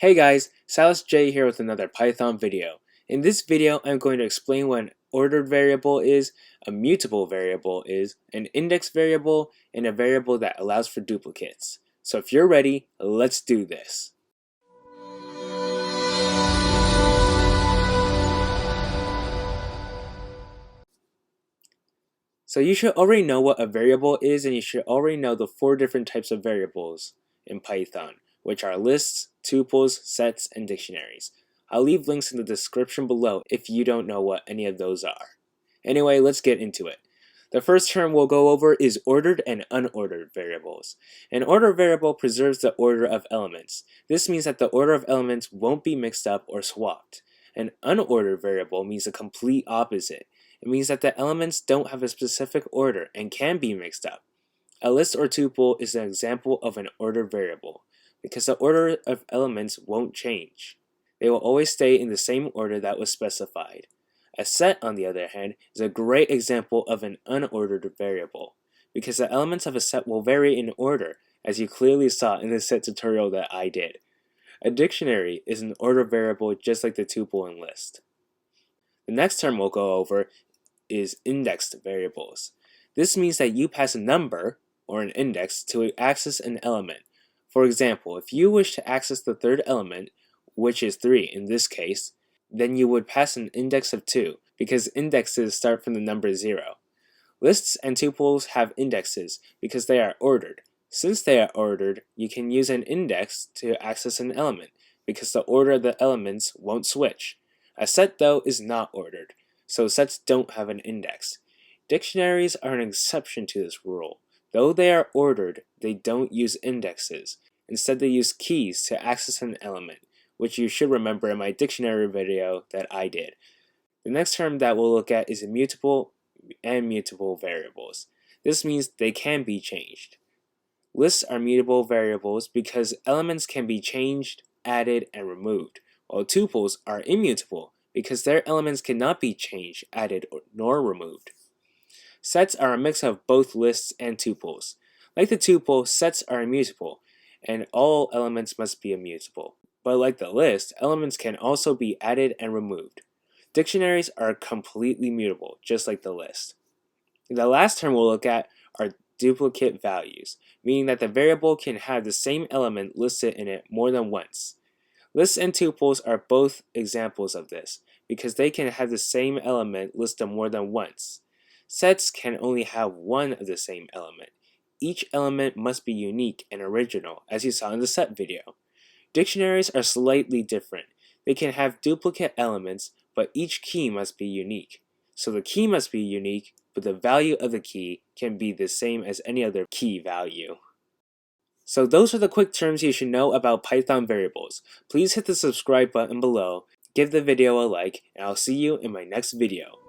Hey guys, Silas J here with another Python video. In this video, I'm going to explain what an ordered variable is, a mutable variable is, an index variable, and a variable that allows for duplicates. So if you're ready, let's do this. So you should already know what a variable is, and you should already know the 4 different types of variables in Python, which are lists, tuples, sets, and dictionaries. I'll leave links in the description below if you don't know what any of those are. Anyway, let's get into it. The first term we'll go over is ordered and unordered variables. An ordered variable preserves the order of elements. This means that the order of elements won't be mixed up or swapped. An unordered variable means the complete opposite. It means that the elements don't have a specific order and can be mixed up. A list or tuple is an example of an ordered variable, because the order of elements won't change. They will always stay in the same order that was specified. A set, on the other hand, is a great example of an unordered variable, because the elements of a set will vary in order, as you clearly saw in the set tutorial that I did. A dictionary is an ordered variable just like the tuple and list. The next term we'll go over is indexed variables. This means that you pass a number, or an index, to access an element. For example, if you wish to access the third element, which is 3 in this case, then you would pass an index of 2, because indexes start from the number 0. Lists and tuples have indexes because they are ordered. Since they are ordered, you can use an index to access an element, because the order of the elements won't switch. A set, though, is not ordered, so sets don't have an index. Dictionaries are an exception to this rule. Though they are ordered, they don't use indexes. Instead, they use keys to access an element, which you should remember in my dictionary video that I did. The next term that we'll look at is immutable and mutable variables. This means they can be changed. Lists are mutable variables because elements can be changed, added, and removed, while tuples are immutable because their elements cannot be changed, added, nor removed. Sets are a mix of both lists and tuples. Like the tuple, sets are immutable, and all elements must be immutable. But like the list, elements can also be added and removed. Dictionaries are completely mutable, just like the list. The last term we'll look at are duplicate values, meaning that the variable can have the same element listed in it more than once. Lists and tuples are both examples of this, because they can have the same element listed more than once. Sets can only have one of the same element. Each element must be unique and original, as you saw in the set video. Dictionaries are slightly different. They can have duplicate elements, but each key must be unique. So the key must be unique, but the value of the key can be the same as any other key value. So those are the quick terms you should know about Python variables. Please hit the subscribe button below, give the video a like, and I'll see you in my next video.